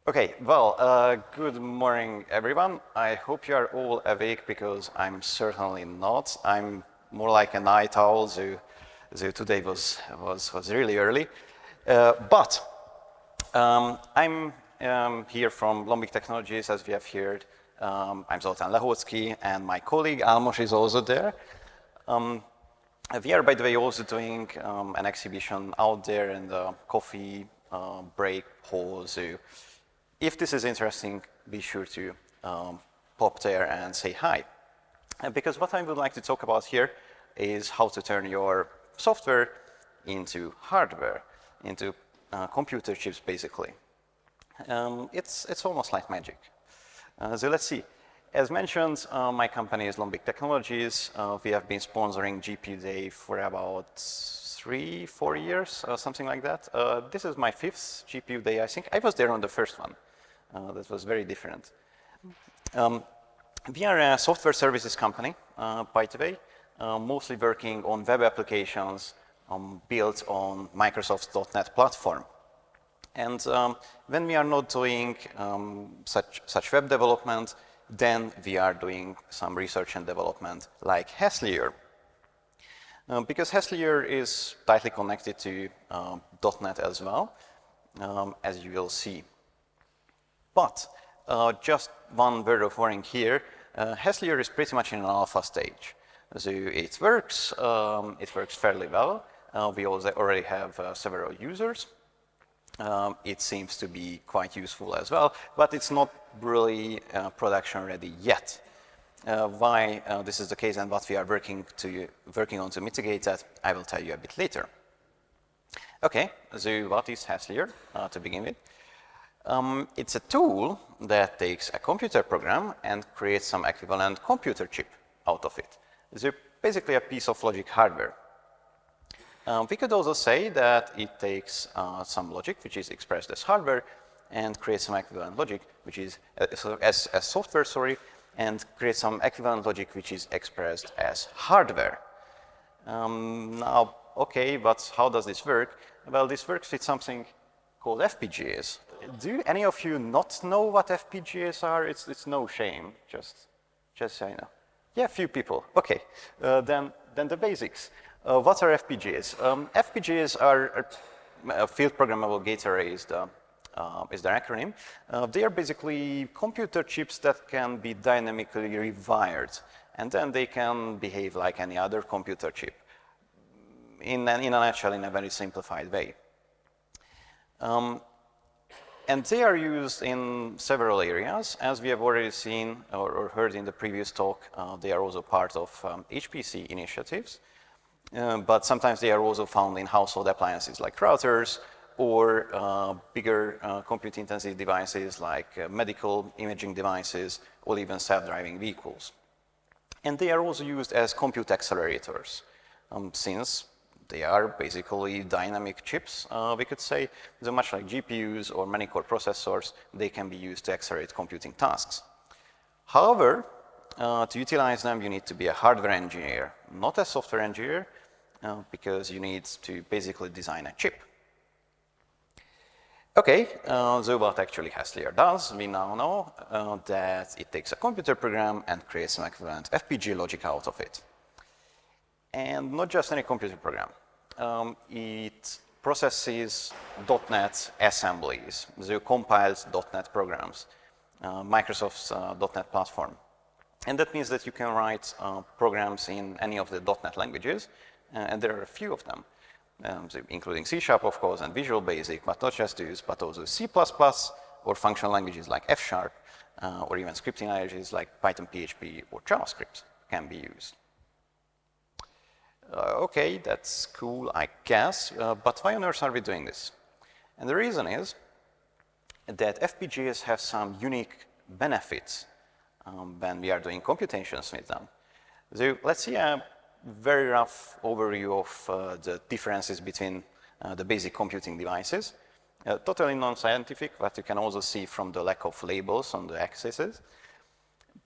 Okay, well, good morning, everyone. I hope you are all awake because I'm certainly not. I'm more like a night owl, so today was really early. But I'm here from Lombik Technologies, as we have heard. I'm Zoltán Lehóczky, and my colleague Almos is also there. We are, by the way, also doing an exhibition out there in the coffee break hall. So if this is interesting, be sure to pop there and say hi. Because what I would like to talk about here is how to turn your software into hardware, into computer chips, basically. It's almost like magic. So let's see. As mentioned, my company is Lombik Technologies. We have been sponsoring GPU Day for about 3-4 years, something like that. This is my 5th GPU Day, I think. I was there on the first one. That was very different. We are a software services company, by the way, mostly working on web applications built on Microsoft's .NET platform. And when we are not doing such web development, then we are doing some research and development like Hastlayer. Because Hastlayer is tightly connected to .NET as well, as you will see. But just one word of warning here, Hastlayer is pretty much in an alpha stage. So it works fairly well. We also already have several users. It seems to be quite useful as well, but it's not really production ready yet. Why this is the case and what we are working on to mitigate that, I will tell you a bit later. Okay, so what is Hastlayer to begin with? It's a tool that takes a computer program and creates some equivalent computer chip out of it. It's basically a piece of logic hardware. We could also say that it takes some logic, which is expressed as hardware, and creates some equivalent logic, which is as software, and creates some equivalent logic, which is expressed as hardware. Now, okay, but how does this work? Well, this works with something called FPGAs. Do any of you not know what FPGAs are? It's no shame, just so you know. Yeah, a few people. Okay, then the basics. What are FPGAs? FPGAs are field programmable gate arrays, is their acronym. They are basically computer chips that can be dynamically rewired, and then they can behave like any other computer chip. In a nutshell, in a very simplified way. And they are used in several areas. As we have already seen or heard in the previous talk, they are also part of HPC initiatives. But sometimes they are also found in household appliances like routers or bigger compute-intensive devices like medical imaging devices or even self-driving vehicles. And they are also used as compute accelerators, since they are basically dynamic chips, we could say. So much like GPUs or many core processors, they can be used to accelerate computing tasks. However, to utilize them, you need to be a hardware engineer, not a software engineer, because you need to basically design a chip. Okay, so what actually Hastlayer does, we now know that it takes a computer program and creates an equivalent FPGA logic out of it. And not just any computer program. It processes .NET assemblies, so compiles .NET programs, Microsoft's .NET platform. And that means that you can write programs in any of the .NET languages, and there are a few of them, so including C#, of course, and Visual Basic, but not just these, but also C++ or functional languages like F#, or even scripting languages like Python, PHP, or JavaScript can be used. Okay, that's cool, I guess, but why on earth are we doing this? And the reason is that FPGAs have some unique benefits when we are doing computations with them. So let's see a very rough overview of the differences between the basic computing devices. Totally non-scientific, but you can also see from the lack of labels on the axes.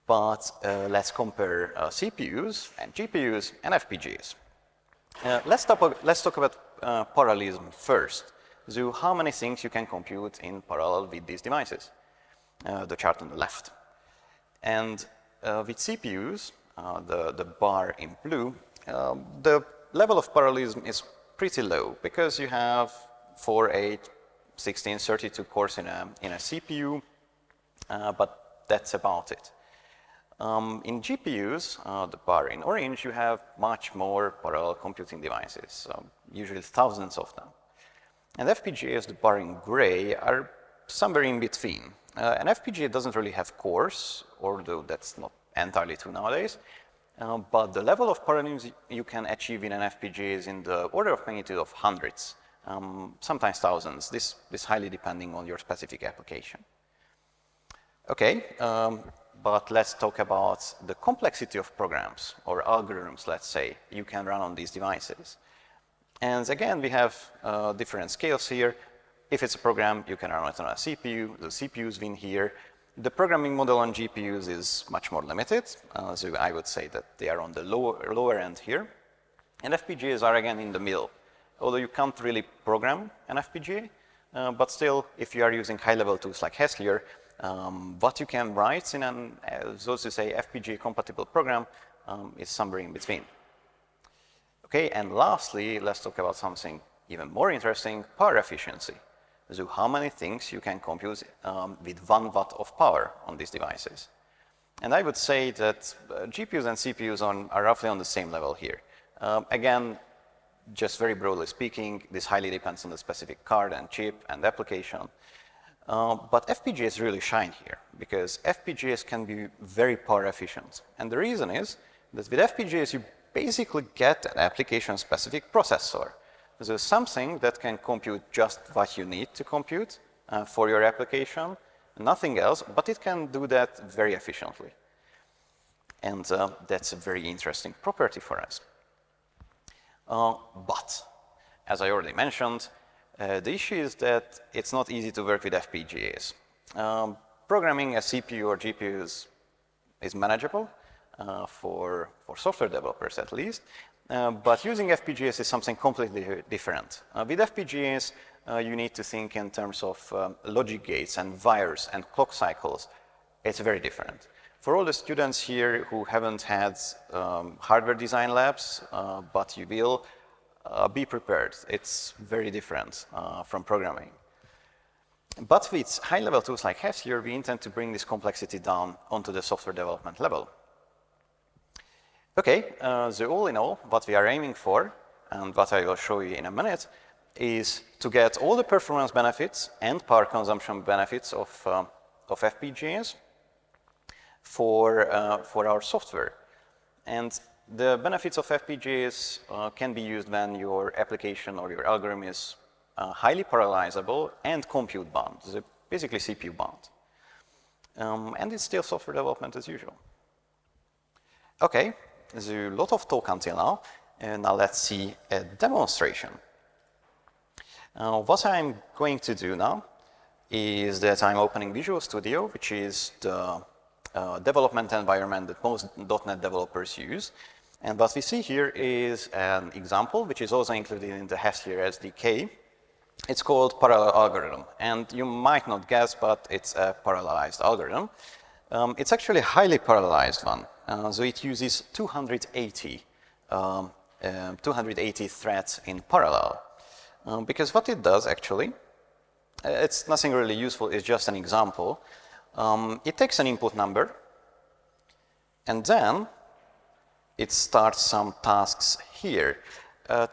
But let's compare CPUs and GPUs and FPGAs. Let's talk about parallelism first. So how many things you can compute in parallel with these devices, the chart on the left. And with CPUs, the bar in blue, the level of parallelism is pretty low because you have 4, 8, 16, 32 cores in a CPU, but that's about it. In GPUs, the bar in orange, you have much more parallel computing devices, usually thousands of them. And FPGAs, the bar in gray, are somewhere in between. An FPGA doesn't really have cores, although that's not entirely true nowadays. But the level of parallelism you can achieve in an FPGA is in the order of magnitude of hundreds, sometimes thousands, this highly depending on your specific application. Okay, but let's talk about the complexity of programs or algorithms, let's say, you can run on these devices. And again, we have different scales here. If it's a program, you can run it on a CPU. The CPUs win here. The programming model on GPUs is much more limited. So I would say that they are on the lower end here. And FPGAs are again in the middle. Although you can't really program an FPGA, but still, if you are using high-level tools like Hastlayer, what you can write in an, so to say, FPGA-compatible program is somewhere in between. Okay, and lastly, let's talk about something even more interesting, power efficiency. So how many things you can compute with 1 watt of power on these devices. And I would say that GPUs and CPUs are roughly on the same level here. Again, just very broadly speaking, this highly depends on the specific card and chip and application. But FPGAs really shine here because FPGAs can be very power efficient. And the reason is that with FPGAs, you basically get an application-specific processor. So something that can compute just what you need to compute for your application, nothing else, but it can do that very efficiently. And that's a very interesting property for us. But, as I already mentioned, the issue is that it's not easy to work with FPGAs. Programming a CPU or GPU is manageable for software developers at least, but using FPGAs is something completely different. With FPGAs, you need to think in terms of logic gates and wires and clock cycles. It's very different. For all the students here who haven't had hardware design labs, but you will, be prepared. It's very different from programming. But with high-level tools like Hastlayer, we intend to bring this complexity down onto the software development level. Okay, so all in all, what we are aiming for, and what I will show you in a minute, is to get all the performance benefits and power consumption benefits of FPGAs for our software. And the benefits of FPGAs can be used when your application or your algorithm is highly parallelizable and compute bound, so basically CPU bound. And it's still software development as usual. Okay, there's a lot of talk until now, and now let's see a demonstration. What I'm going to do now is that I'm opening Visual Studio, which is the development environment that most .NET developers use. And what we see here is an example, which is also included in the Hastlayer SDK. It's called parallel algorithm. And you might not guess, but it's a parallelized algorithm. It's actually a highly parallelized one. So it uses 280 threads in parallel. Because what it does actually, it's nothing really useful, it's just an example. It takes an input number, and then it starts some tasks here.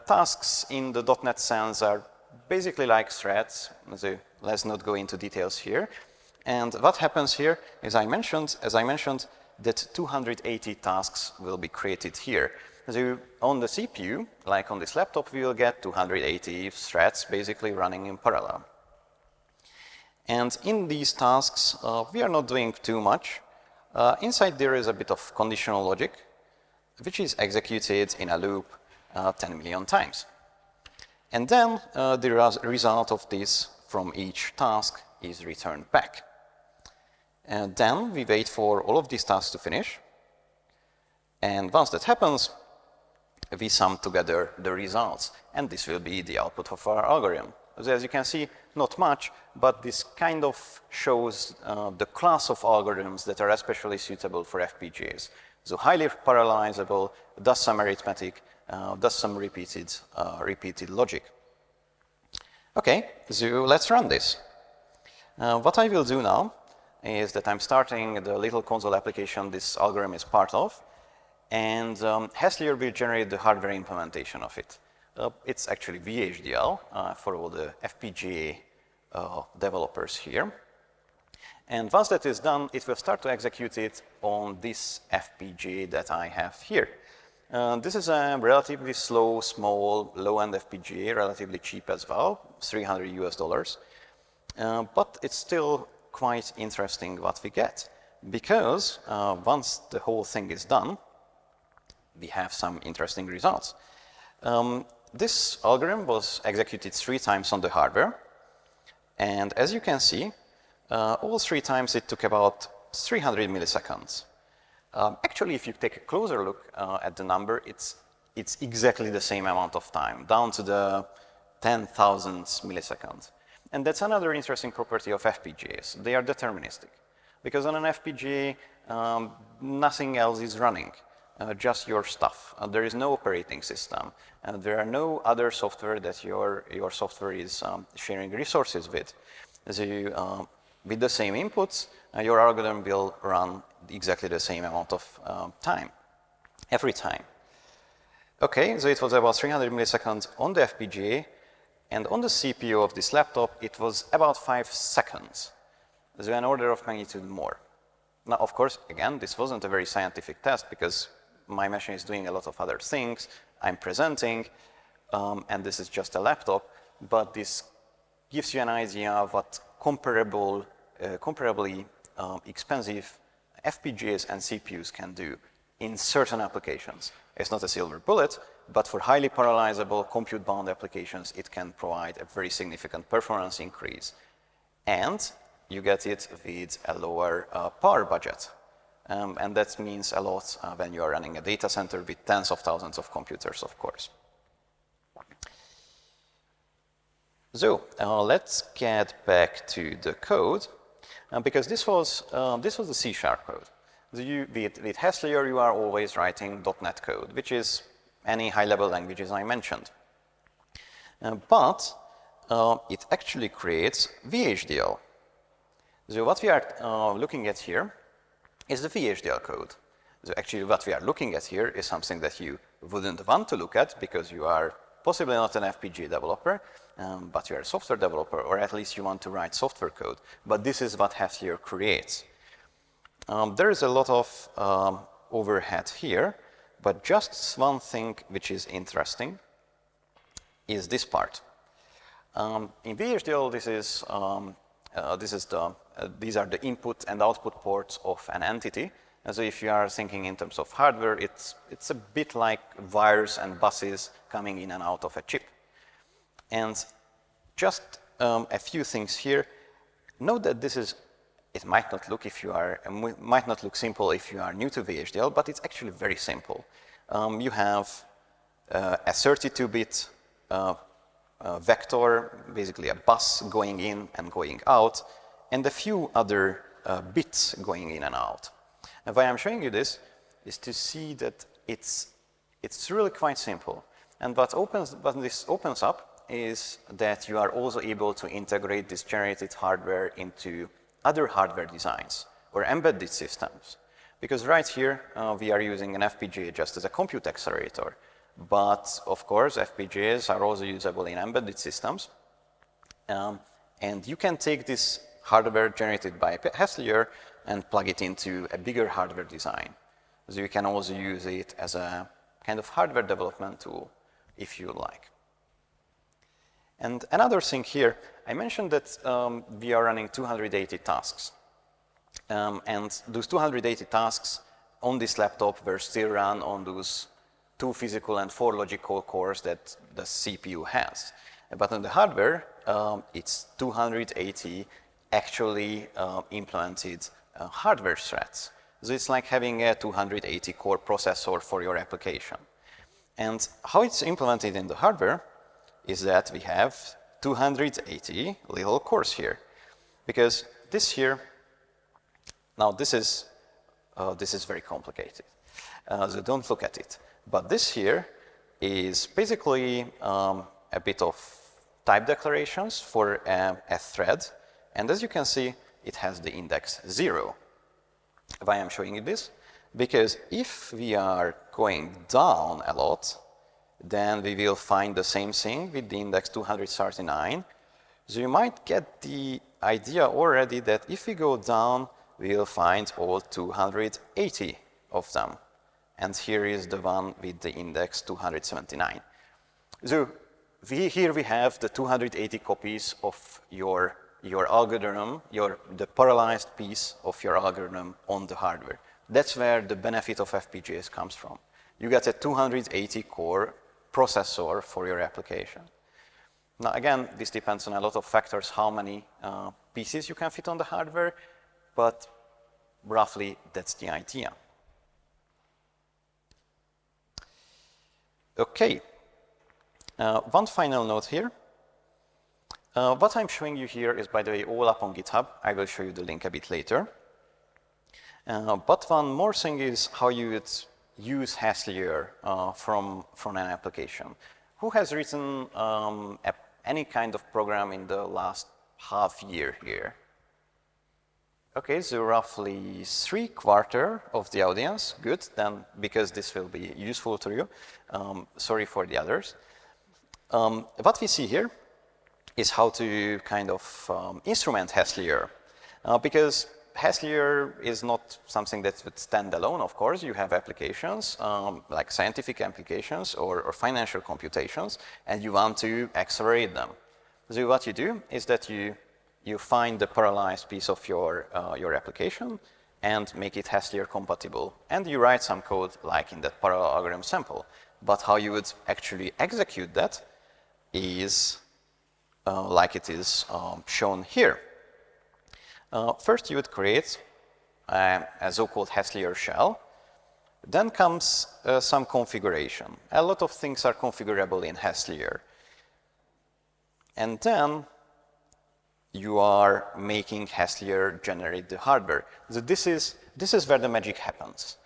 Tasks in the .NET sense are basically like threads, so let's not go into details here. And what happens here is, as I mentioned, that 280 tasks will be created here. So on the CPU, like on this laptop, we will get 280 threads basically running in parallel. And in these tasks, we are not doing too much. Inside there is a bit of conditional logic, which is executed in a loop 10 million times. And then the result of this from each task is returned back. And then we wait for all of these tasks to finish. And once that happens, we sum together the results. And this will be the output of our algorithm. So as you can see, not much, but this kind of shows the class of algorithms that are especially suitable for FPGAs. So highly parallelizable, does some arithmetic, does some repeated logic. Okay, so let's run this. What I will do now is that I'm starting the little console application this algorithm is part of, and Hastlayer will generate the hardware implementation of it. It's actually VHDL for all the FPGA developers here. And once that is done, it will start to execute it on this FPGA that I have here. This is a relatively slow, small, low-end FPGA, relatively cheap as well, $300 US. But it's still quite interesting what we get, because once the whole thing is done, we have some interesting results. This algorithm was executed 3 times on the hardware, and as you can see, all 3 times it took about 300 milliseconds. Actually, if you take a closer look at the number, it's exactly the same amount of time, down to the 10,000 milliseconds. And that's another interesting property of FPGAs. They are deterministic, because on an FPGA, nothing else is running, just your stuff. There is no operating system, and there are no other software that your software is sharing resources with. So with the same inputs, your algorithm will run exactly the same amount of time, every time. Okay, so it was about 300 milliseconds on the FPGA, and on the CPU of this laptop, it was about 5 seconds, so an order of magnitude more. Now, of course, again, this wasn't a very scientific test, because my machine is doing a lot of other things. I'm presenting, and this is just a laptop, but this gives you an idea of what comparably expensive FPGAs and CPUs can do in certain applications. It's not a silver bullet, but for highly parallelizable, compute-bound applications, it can provide a very significant performance increase. And you get it with a lower power budget. And that means a lot when you are running a data center with tens of thousands of computers, of course. So let's get back to the code, because this was the C# code. With Hastlayer, you are always writing .NET code, which is any high-level languages I mentioned. But it actually creates VHDL. So what we are looking at here is the VHDL code. So actually what we are looking at here is something that you wouldn't want to look at, because you are possibly not an FPGA developer, but you are a software developer, or at least you want to write software code. But this is what Hastlayer creates. There is a lot of overhead here, but just one thing which is interesting is this part. In VHDL, these are the input and output ports of an entity. And so if you are thinking in terms of hardware, it's a bit like wires and buses coming in and out of a chip. And just a few things here. Note that it might not look simple if you are new to VHDL, but it's actually very simple. You have a 32-bit vector, basically a bus going in and going out, and a few other bits going in and out. And why I'm showing you this is to see that it's really quite simple. And what this opens up is that you are also able to integrate this generated hardware into other hardware designs or embedded systems. Because right here, we are using an FPGA just as a compute accelerator. But of course, FPGAs are also usable in embedded systems. And you can take this hardware generated by Hastlayer and plug it into a bigger hardware design. So you can also use it as a kind of hardware development tool, if you like. And another thing here, I mentioned that we are running 280 tasks. And those 280 tasks on this laptop were still run on those 2 physical and 4 logical cores that the CPU has. But on the hardware, it's 280 actually implemented hardware threads. So it's like having a 280 core processor for your application. And how it's implemented in the hardware is that we have 280 little cores here, because this here, now this is very complicated, so don't look at it. But this here is basically a bit of type declarations for a thread, and as you can see, it has the index 0. Why I'm showing you this? Because if we are going down a lot, then we will find the same thing with the index 239. So you might get the idea already that if we go down, we'll find all 280 of them. And here is the one with the index 279. So here we have the 280 copies of your algorithm, the parallelized piece of your algorithm on the hardware. That's where the benefit of FPGAs comes from. You get a 280 core processor for your application. Now again, this depends on a lot of factors, how many pieces you can fit on the hardware, but roughly that's the idea. Okay, one final note here. What I'm showing you here is, by the way, all up on GitHub. I will show you the link a bit later. But one more thing is how you would use Hastlayer from an application. Who has written any kind of program in the last half year here? Okay, so roughly 3/4 of the audience. Good, then because this will be useful to you. Sorry for the others. What we see here is how to kind of instrument Hastlayer, because Hastlayer is not something that would stand alone, of course. You have applications, like scientific applications or financial computations, and you want to accelerate them. So what you do is that you find the parallelized piece of your application and make it Hastlayer compatible. And you write some code like in that parallel algorithm sample. But how you would actually execute that is like it is shown here. First, you would create a so-called Hastlayer shell. Then comes some configuration. A lot of things are configurable in Hastlayer. And then you are making Hastlayer generate the hardware. So this is where the magic happens.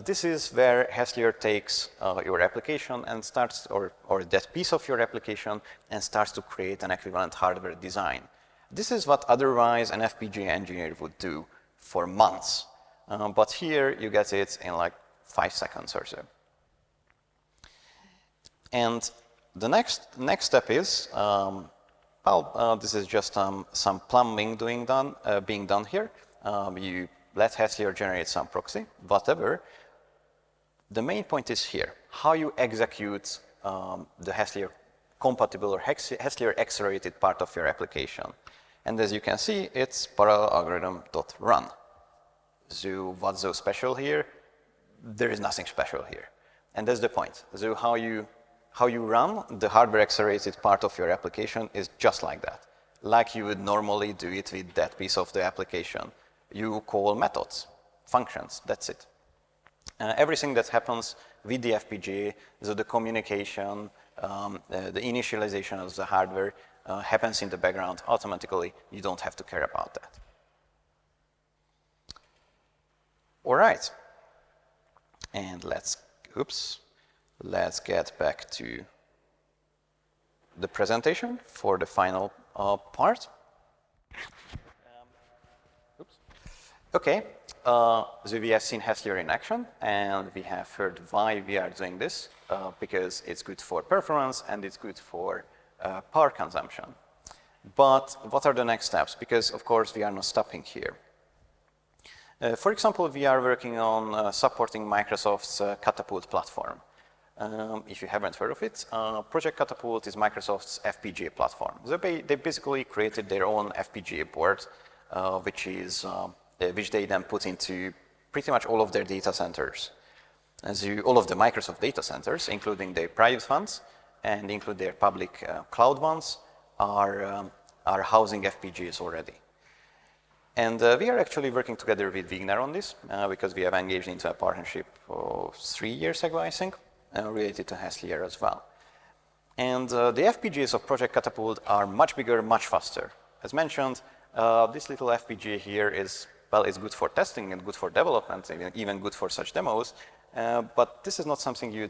This is where Hastlayer takes your application and starts, or that piece of your application, and starts to create an equivalent hardware design. This is what otherwise an FPGA engineer would do for months. But here you get it in like 5 seconds or so. And the next step is, this is just some plumbing being done here. You let Hastlayer generate some proxy, whatever. The main point is here, how you execute the Hastlayer compatible or Hastlayer accelerated part of your application. And as you can see, it's parallel algorithm.run. So what's so special here? There is nothing special here. And that's the point. So how you run the hardware accelerated part of your application is just like that. Like you would normally do it with that piece of the application. You call methods, functions, that's it. Everything that happens with the FPGA, so the communication, the initialization of the hardware happens in the background automatically. You don't have to care about that. All right. And let's get back to the presentation for the final part. Okay, so we have seen Hastlayer in action, and we have heard why we are doing this, because it's good for performance and it's good for power consumption. But what are the next steps? Because, of course, we are not stopping here. For example, we are working on supporting Microsoft's Catapult platform. If you haven't heard of it, Project Catapult is Microsoft's FPGA platform. So they basically created their own FPGA board, which they then put into pretty much all of their data centers. All of the Microsoft data centers, including their private ones and include their public cloud ones, are housing FPGAs already. And we are actually working together with Wigner on this, because we have engaged into a partnership 3 years ago, I think, related to Hastlayer as well. And the FPGAs of Project Catapult are much bigger, much faster. As mentioned, this little FPGA here is, well, it's good for testing and good for development, even good for such demos. But this is not something you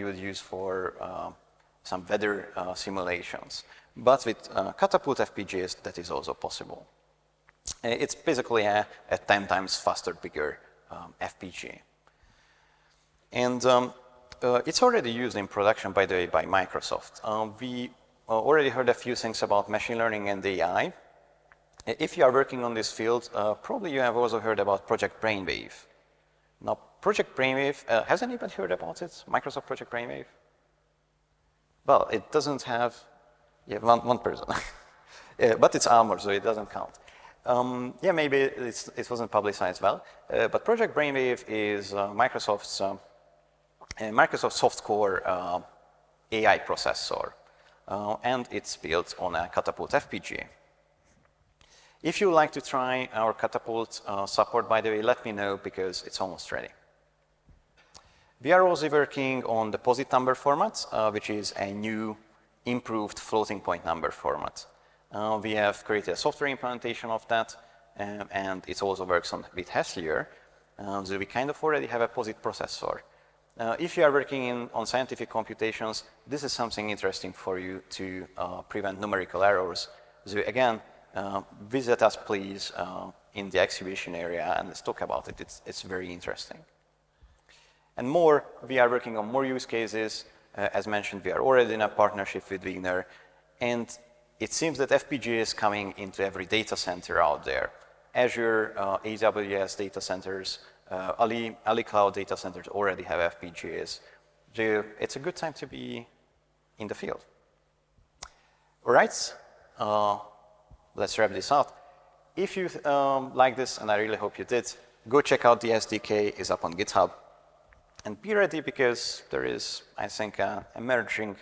would use for some weather simulations. But with Catapult FPGAs, that is also possible. It's basically a 10 times faster, bigger FPGA. And it's already used in production, by the way, by Microsoft. We already heard a few things about machine learning and AI. If you are working on this field, probably you have also heard about Project Brainwave. Now, Project Brainwave, has anybody heard about it? Microsoft Project Brainwave? Well, it doesn't have, yeah, one person. But it's Armor, so it doesn't count. Yeah, maybe it wasn't publicized well. But Project Brainwave is Microsoft's soft-core AI processor. And it's built on a Catapult FPGA. If you would like to try our Catapult support, by the way, let me know because it's almost ready. We are also working on the POSIT number format, which is a new, improved floating point number format. We have created a software implementation of that, and it also works with Hastlayer. So we kind of already have a POSIT processor. If you are working on scientific computations, this is something interesting for you to prevent numerical errors. So again, visit us, please, in the exhibition area, and let's talk about it. It's very interesting. And more, we are working on more use cases. As mentioned, we are already in a partnership with Wigner, and it seems that FPGA is coming into every data center out there. Azure, AWS data centers, Ali Cloud data centers already have FPGAs. So it's a good time to be in the field. All right, let's wrap this up. If you like this, and I really hope you did, go check out the SDK. It's up on GitHub. And be ready because there is, I think, an emerging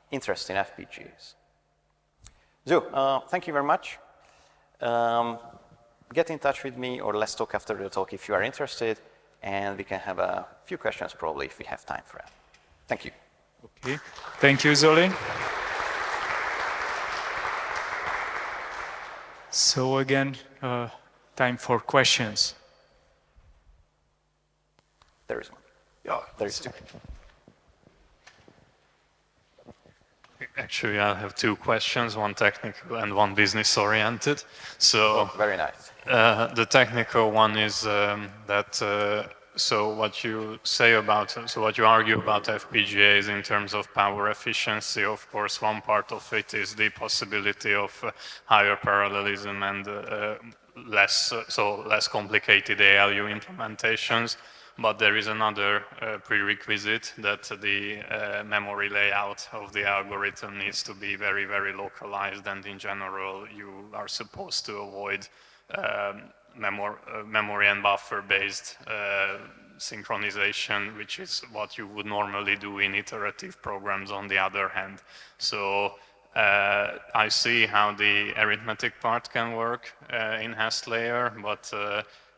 interest in FPGAs. So, thank you very much. Get in touch with me, or let's talk after the talk if you are interested, and we can have a few questions probably if we have time for that. Thank you. Okay, thank you, Zoli. So again, time for questions. There is one. Yeah, there is two. Actually, I have two questions, one technical and one business-oriented. So, very nice. The technical one is so what you argue about FPGAs in terms of power efficiency, of course, one part of it is the possibility of higher parallelism and less complicated ALU implementations. But there is another prerequisite that the memory layout of the algorithm needs to be very, very localized, and in general, you are supposed to avoid memory and buffer-based synchronization, which is what you would normally do in iterative programs on the other hand. So I see how the arithmetic part can work in Hastlayer, but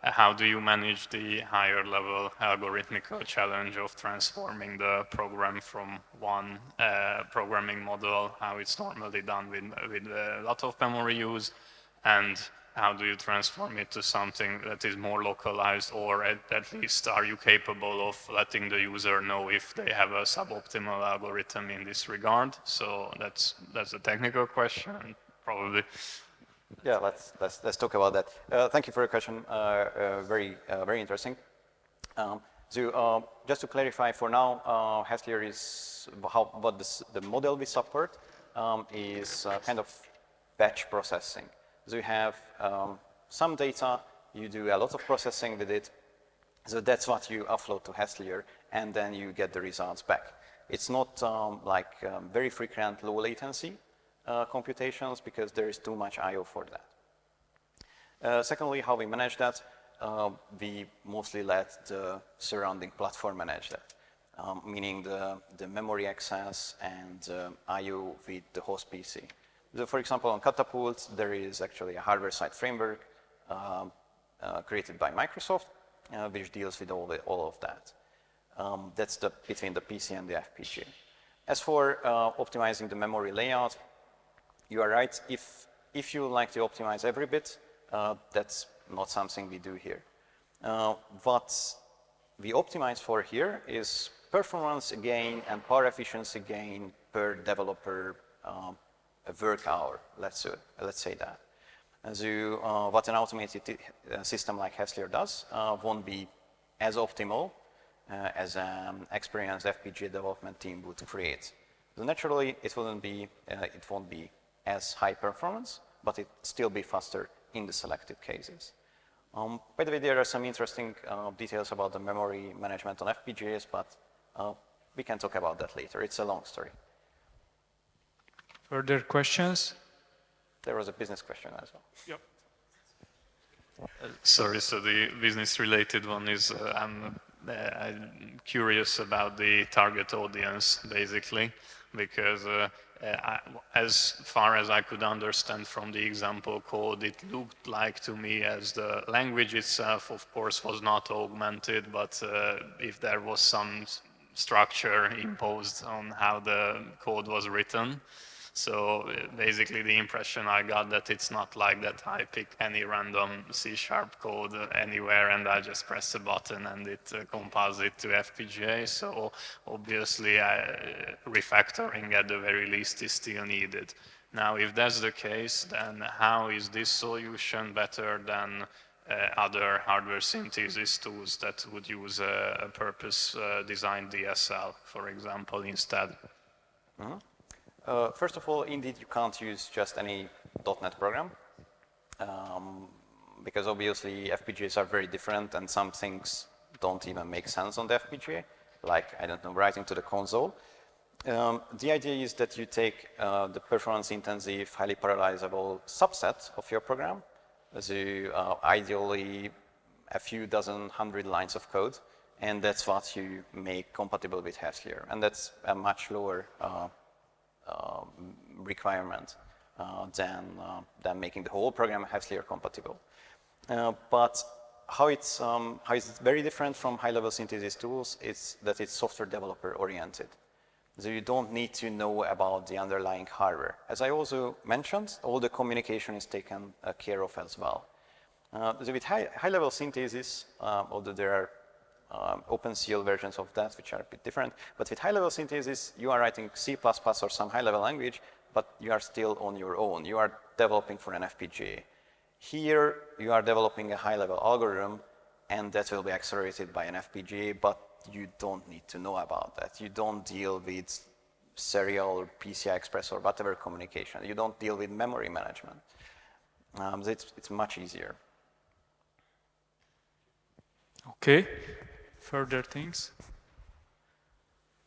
how do you manage the higher level algorithmical challenge of transforming the program from one programming model, how it's normally done with a lot of memory use, and how do you transform it to something that is more localized, or at least are you capable of letting the user know if they have a suboptimal algorithm in this regard? So that's a technical question, probably. Yeah, let's talk about that. Thank you for your question. Very interesting. So just to clarify, for now, Hastlayer is the model we support is kind of batch processing. So you have some data, you do a lot of processing with it. So that's what you upload to Hastlayer, and then you get the results back. It's not like very frequent low latency computations because there is too much I/O for that. Secondly, how we manage that, we mostly let the surrounding platform manage that, meaning the memory access and I/O with the host PC. So for example, on Catapult, there is actually a hardware-side framework created by Microsoft, which deals with all of that. That's between the PC and the FPGA. As for optimizing the memory layout, you are right. If you like to optimize every bit, that's not something we do here. What we optimize for here is performance gain and power efficiency gain per developer work hour, let's say that. So what an automated system like Hastlayer does won't be as optimal as an experienced FPGA development team would create. So naturally, it won't be as high performance, but it still be faster in the selected cases. By the way, there are some interesting details about the memory management on FPGAs, but we can talk about that later. It's a long story. Further questions? There was a business question as well. Yep. Sorry, so the business-related one is I'm curious about the target audience, basically, because as far as I could understand from the example code, it looked like to me as the language itself, of course, was not augmented, but if there was some structure imposed on how the code was written. So basically the impression I got that it's not like that I pick any random C# code anywhere and I just press a button and it compiles it to FPGA. So obviously refactoring at the very least is still needed. Now if that's the case, then how is this solution better than other hardware synthesis tools that would use a purpose-designed DSL, for example, instead? Mm-hmm. First of all, indeed, you can't use just any .NET program because obviously FPGAs are very different and some things don't even make sense on the FPGA, like, I don't know, writing to the console. The idea is that you take the performance-intensive, highly parallelizable subset of your program, so ideally a few dozen, 100 lines of code, and that's what you make compatible with Hastlayer, and that's a much lower requirement than making the whole program Hastlayer compatible. But how it's very different from high-level synthesis tools is that it's software developer oriented. So you don't need to know about the underlying hardware. As I also mentioned, all the communication is taken care of as well. So with high-level synthesis, although there are OpenCL versions of that, which are a bit different. But with high-level synthesis, you are writing C++ or some high-level language, but you are still on your own. You are developing for an FPGA. Here, you are developing a high-level algorithm, and that will be accelerated by an FPGA, but you don't need to know about that. You don't deal with serial or PCI Express or whatever communication. You don't deal with memory management. It's much easier. Okay. Further things?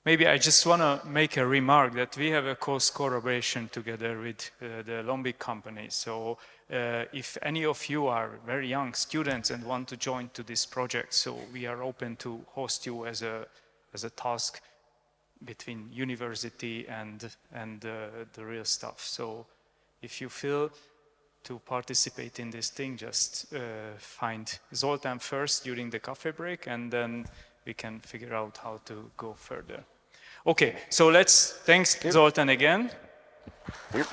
Maybe I just want to make a remark that we have a close collaboration together with the Lombic company. So if any of you are very young students and want to join to this project, so we are open to host you as a task between university and the real stuff. So if you feel to participate in this thing, just find Zoltán first during the coffee break, and then we can figure out how to go further. Okay, so thanks Zoltán again. Yep.